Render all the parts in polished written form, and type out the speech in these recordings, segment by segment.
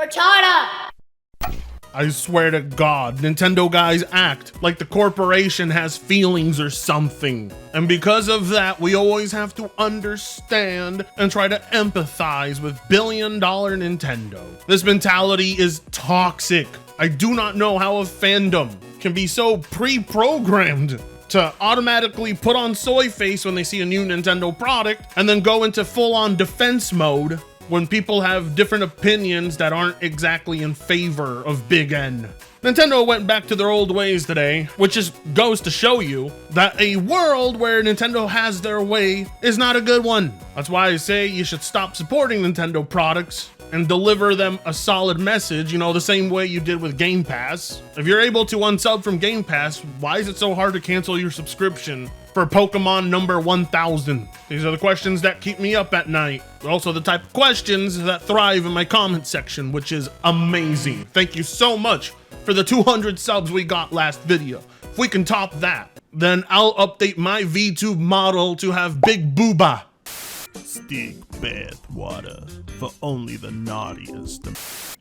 Cortana! I swear to God, Nintendo guys act like the corporation has feelings or something. And because of that, we always have to understand and try to empathize with billion-dollar Nintendo. This mentality is toxic. I do not know how a fandom can be so pre-programmed to automatically put on soy face when they see a new Nintendo product and then go into full-on defense mode when people have different opinions that aren't exactly in favor of Big N. Nintendo went back to their old ways today, which just goes to show you that a world where Nintendo has their way is not a good one. That's why I say you should stop supporting Nintendo products and deliver them a solid message, you know, the same way you did with Game Pass. If you're able to unsub from Game Pass, why is it so hard to cancel your subscription for Pokemon number 1000? These are the questions that keep me up at night. They're also the type of questions that thrive in my comment section, which is amazing. Thank you so much for the 200 subs we got last video. If we can top that, then I'll update my VTube model to have Big Booba. Stick bath water for only the naughtiest.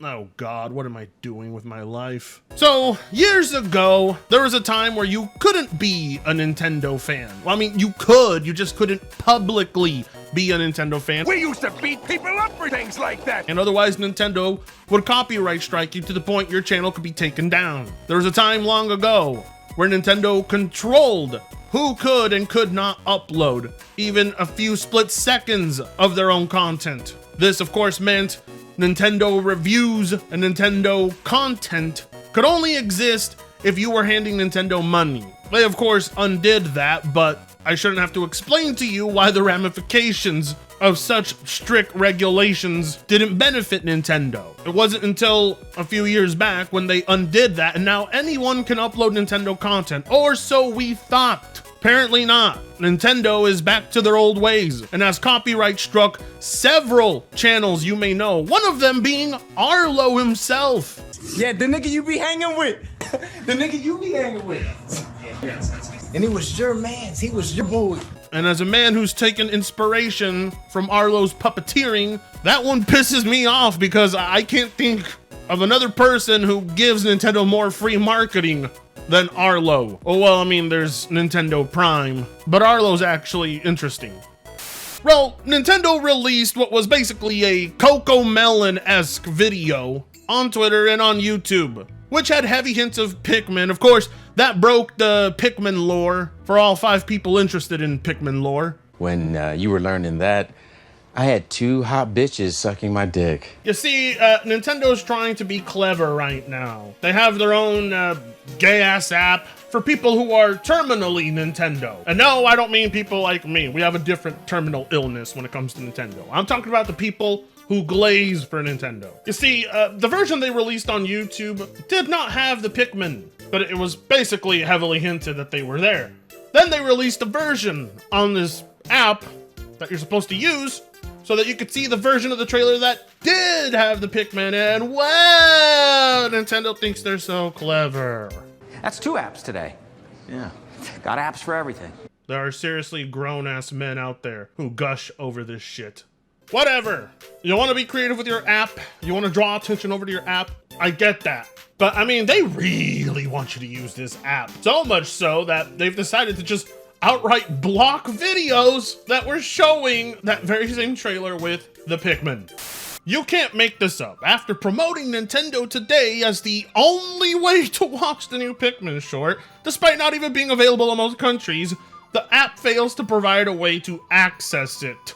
Oh God, what am I doing with my life? So, years ago, there was a time where you couldn't be a Nintendo fan. Well, I mean, you could, you just couldn't publicly be a Nintendo fan. We used to beat people up for things like that. And otherwise, Nintendo would copyright strike you to the point your channel could be taken down. There was a time long ago where Nintendo controlled who could and could not upload even a few split seconds of their own content. This, of course, meant Nintendo reviews and Nintendo content could only exist if you were handing Nintendo money. They, of course, undid that, but I shouldn't have to explain to you why the ramifications of such strict regulations didn't benefit Nintendo. It wasn't until a few years back when they undid that, and now anyone can upload Nintendo content, or so we thought. Apparently not. Nintendo is back to their old ways and has copyright struck several channels you may know, one of them being Arlo himself. Yeah, the nigga you be hanging with. The nigga you be hanging with. And he was your man. He was your boy. And as a man who's taken inspiration from Arlo's puppeteering, that one pisses me off because I can't think of another person who gives Nintendo more free marketing than Arlo. Oh, well, I mean, there's Nintendo Prime, but Arlo's actually interesting. Well, Nintendo released what was basically a Coco Melon-esque video on Twitter and on YouTube, which had heavy hints of Pikmin. Of course, that broke the Pikmin lore for all 5 people interested in Pikmin lore. When you were learning that, I had 2 hot bitches sucking my dick. You see, Nintendo's trying to be clever right now. They have their own gay-ass app for people who are terminally Nintendo. And no, I don't mean people like me. We have a different terminal illness when it comes to Nintendo. I'm talking about the people who glaze for Nintendo. You see, the version they released on YouTube did not have the Pikmin, but it was basically heavily hinted that they were there. Then they released a version on this app that you're supposed to use so that you could see the version of the trailer that did have the Pikmin, and wow, Nintendo thinks they're so clever. That's 2 apps today. Yeah, got apps for everything. There are seriously grown-ass men out there who gush over this shit. Whatever. You want to be creative with your app, you want to draw attention over to your app, I get that. But I mean, they really want you to use this app. So much so that they've decided to just outright block videos that were showing that very same trailer with the Pikmin. You can't make this up. After promoting Nintendo today as the only way to watch the new Pikmin short, despite not even being available in most countries, the app fails to provide a way to access it.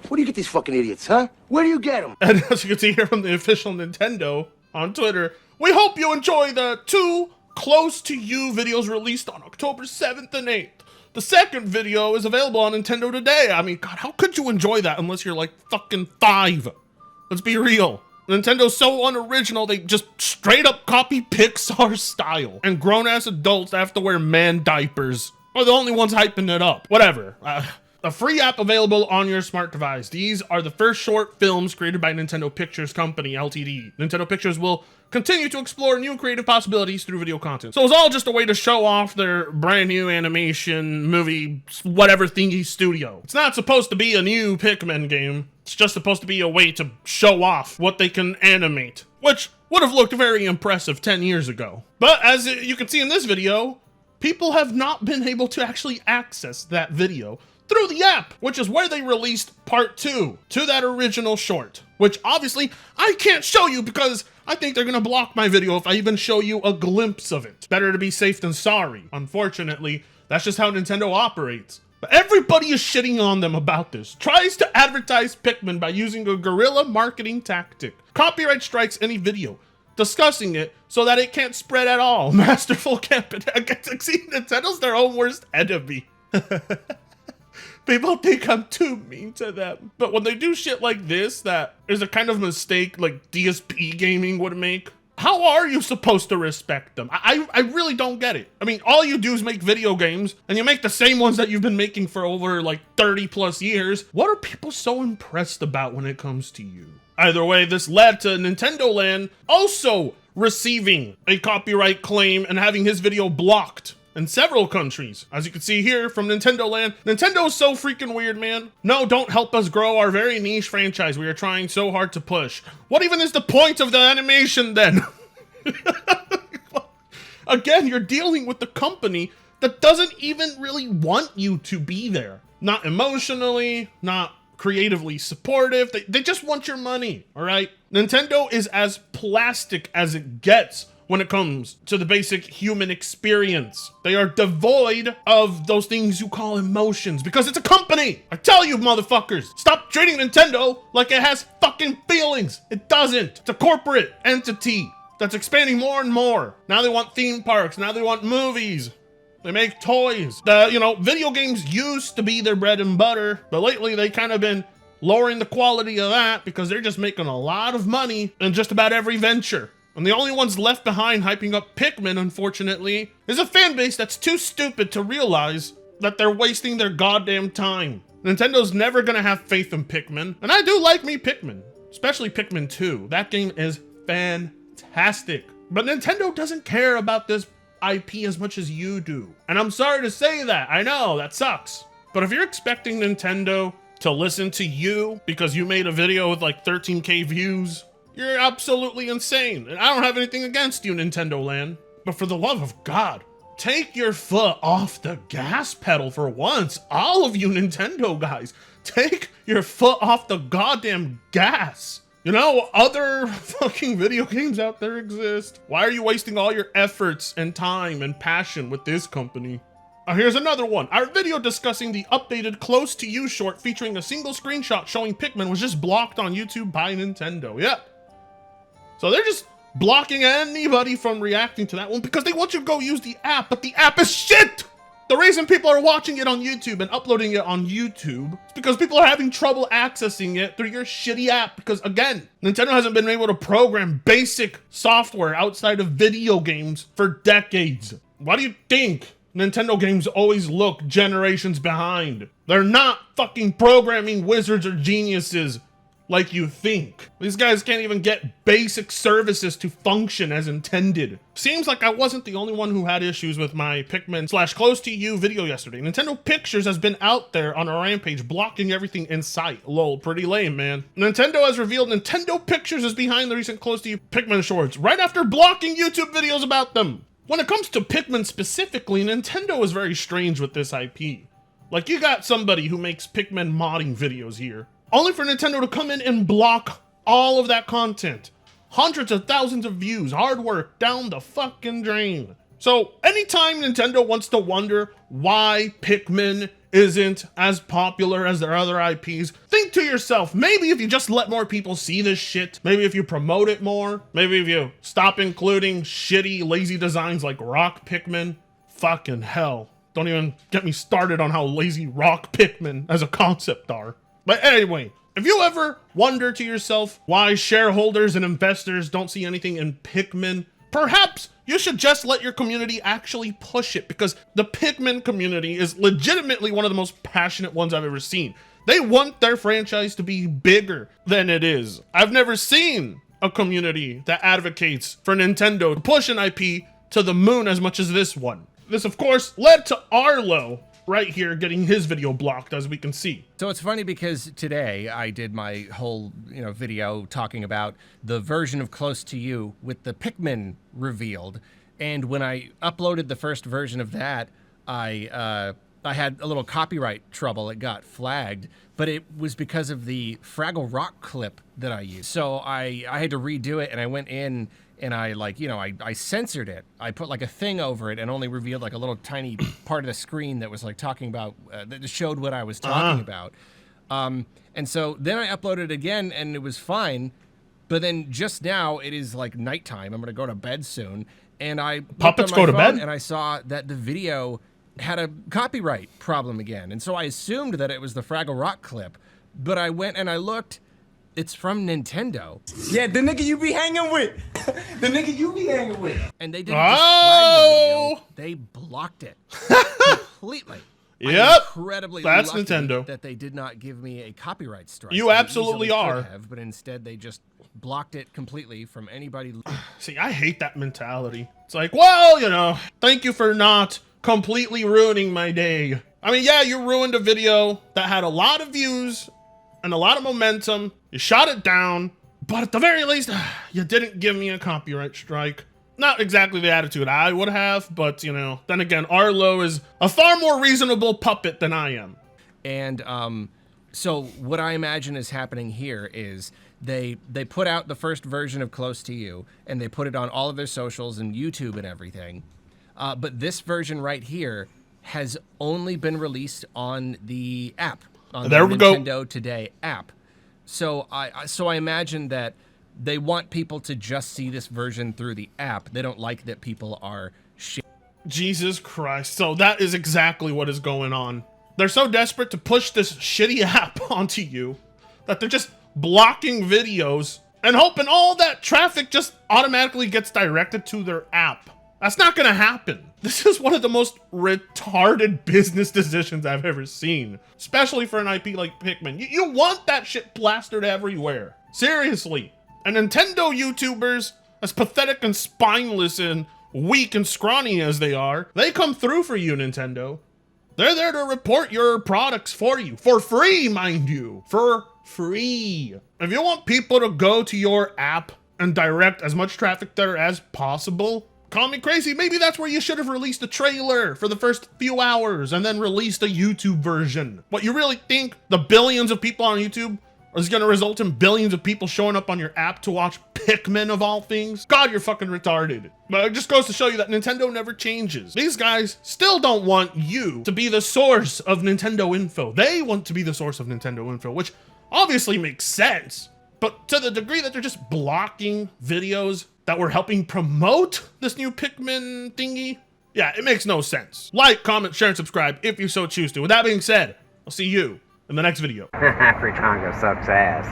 Where do you get these fucking idiots, huh? Where do you get them? And as you can see here from the official Nintendo on Twitter, we hope you enjoy the 2 Close to You videos released on October 7th and 8th. The second video is available on Nintendo today. I mean, God, how could you enjoy that unless you're like fucking 5? Let's be real. Nintendo's so unoriginal, they just straight up copy Pixar style. And grown-ass adults that have to wear man diapers are the only ones hyping it up. Whatever. A free app available on your smart device. These are the first short films created by Nintendo Pictures Company, Ltd. Nintendo Pictures will continue to explore new creative possibilities through video content. So it's all just a way to show off their brand new animation, movie, whatever thingy studio. It's not supposed to be a new Pikmin game. It's just supposed to be a way to show off what they can animate, which would have looked very impressive 10 years ago. But as you can see in this video, people have not been able to actually access that video through the app, which is where they released part 2 to that original short, which obviously I can't show you because I think they're gonna block my video if I even show you a glimpse of it. Better to be safe than sorry. Unfortunately, that's just how Nintendo operates. But everybody is shitting on them about this. Tries to advertise Pikmin by using a guerrilla marketing tactic. Copyright strikes any video discussing it so that it can't spread at all. Masterful campaign. See, Nintendo's their own worst enemy. People think I'm too mean to them. But when they do shit like this, that is a kind of mistake like DSP gaming would make, how are you supposed to respect them? I really don't get it. I mean, all you do is make video games, and you make the same ones that you've been making for over like 30 plus years. What are people so impressed about when it comes to you? Either way, this led to Nintendo Land also receiving a copyright claim and having his video blocked in several countries. As you can see here from Nintendo Land, Nintendo is so freaking weird, man. No, don't help us grow our very niche franchise we are trying so hard to push. What even is the point of the animation then? Again, you're dealing with the company that doesn't even really want you to be there. Not emotionally, not creatively supportive. They just want your money, all right? Nintendo is as plastic as it gets when it comes to the basic human experience. They are devoid of those things you call emotions because it's a company. I tell you, motherfuckers, stop treating Nintendo like it has fucking feelings. It doesn't. It's a corporate entity that's expanding more and more. Now they want theme parks. Now they want movies. They make toys. Video games used to be their bread and butter, but lately they kind of been lowering the quality of that because they're just making a lot of money in just about every venture. And the only ones left behind hyping up Pikmin, unfortunately, is a fan base that's too stupid to realize that they're wasting their goddamn time. Nintendo's never gonna have faith in Pikmin, and I do like me Pikmin, especially Pikmin 2. That game is fantastic. But Nintendo doesn't care about this IP as much as you do. And I'm sorry to say that, I know, that sucks. But if you're expecting Nintendo to listen to you because you made a video with like 13K views, you're absolutely insane. And I don't have anything against you, Nintendo Land. But for the love of God, take your foot off the gas pedal for once. All of you Nintendo guys, take your foot off the goddamn gas. You know, other fucking video games out there exist. Why are you wasting all your efforts and time and passion with this company? Here's another one. Our video discussing the updated Close to You short featuring a single screenshot showing Pikmin was just blocked on YouTube by Nintendo. Yeah. So they're just blocking anybody from reacting to that one because they want you to go use the app, but the app is shit! The reason people are watching it on YouTube and uploading it on YouTube is because people are having trouble accessing it through your shitty app because, again, Nintendo hasn't been able to program basic software outside of video games for decades. Why do you think Nintendo games always look generations behind? They're not fucking programming wizards or geniuses like you think. These guys can't even get basic services to function as intended. Seems like I wasn't the only one who had issues with my Pikmin / Close to You video yesterday. Nintendo Pictures has been out there on a rampage blocking everything in sight. Lol, pretty lame, man. Nintendo has revealed Nintendo Pictures is behind the recent Close to You Pikmin shorts right after blocking YouTube videos about them. When it comes to Pikmin specifically, Nintendo is very strange with this IP. Like, you got somebody who makes Pikmin modding videos here, only for Nintendo to come in and block all of that content. Hundreds of thousands of views, hard work, down the fucking drain. So anytime Nintendo wants to wonder why Pikmin isn't as popular as their other IPs, think to yourself, maybe if you just let more people see this shit, maybe if you promote it more, maybe if you stop including shitty, lazy designs like Rock Pikmin, fucking hell. Don't even get me started on how lazy Rock Pikmin as a concept are. But anyway, if you ever wonder to yourself why shareholders and investors don't see anything in Pikmin perhaps you should just let your community actually push it, because the Pikmin community is legitimately one of the most passionate ones I've ever seen. They want their franchise to be bigger than it is. I've never seen a community that advocates for Nintendo to push an IP to the moon as much as this one. This, of course, led to Arlo right here getting his video blocked, as we can see. So it's funny because today I did my whole, video talking about the version of Close to You with the Pikmin revealed. And when I uploaded the first version of that, I had a little copyright trouble. It got flagged, but it was because of the Fraggle Rock clip that I used. So I had to redo it, and I went in and I censored it. I put like a thing over it and only revealed like a little tiny part of the screen that was like talking about, that showed what I was talking about. And so then I uploaded it again and it was fine. But then just now it is like nighttime. I'm gonna go to bed soon. And I Puppets go to bed? and I saw that the video had a copyright problem again. And so I assumed that it was the Fraggle Rock clip, but I went and I looked. It's from Nintendo. Yeah, the nigga you be hanging with. The nigga you be hanging with. And they didn't just flag the video, they blocked it completely. Yep. I'm incredibly That's lucky Nintendo. that they did not give me a copyright strike. You They absolutely easily could are. have, but instead they just blocked it completely from anybody. See, I hate that mentality. It's like, well, thank you for not completely ruining my day. I mean, yeah, you ruined a video that had a lot of views and a lot of momentum. You shot it down, but at the very least, you didn't give me a copyright strike. Not exactly the attitude I would have, but then again, Arlo is a far more reasonable puppet than I am. And so what I imagine is happening here is they put out the first version of Close to You, and they put it on all of their socials and YouTube and everything. But this version right here has only been released on the app, on the Nintendo Today app. So I imagine that they want people to just see this version through the app. They don't like that people are shit. Jesus Christ. So that is exactly what is going on. They're so desperate to push this shitty app onto you that they're just blocking videos and hoping all that traffic just automatically gets directed to their app. That's not gonna happen. This is one of the most retarded business decisions I've ever seen, especially for an IP like Pikmin. You want that shit plastered everywhere. Seriously. And Nintendo YouTubers, as pathetic and spineless and weak and scrawny as they are, they come through for you, Nintendo. They're there to report your products for you. For free, mind you. For free. If you want people to go to your app and direct as much traffic there as possible, call me crazy, maybe that's where you should have released a trailer for the first few hours and then released a YouTube version. What, you really think the billions of people on YouTube is gonna result in billions of people showing up on your app to watch Pikmin of all things? God, you're fucking retarded. But it just goes to show you that Nintendo never changes. These guys still don't want you to be the source of Nintendo info. They want to be the source of Nintendo info, which obviously makes sense. But to the degree that they're just blocking videos that were helping promote this new Pikmin thingy, yeah, it makes no sense. Like, comment, share, and subscribe if you so choose to. With that being said, I'll see you in the next video. Free Congo sucks ass.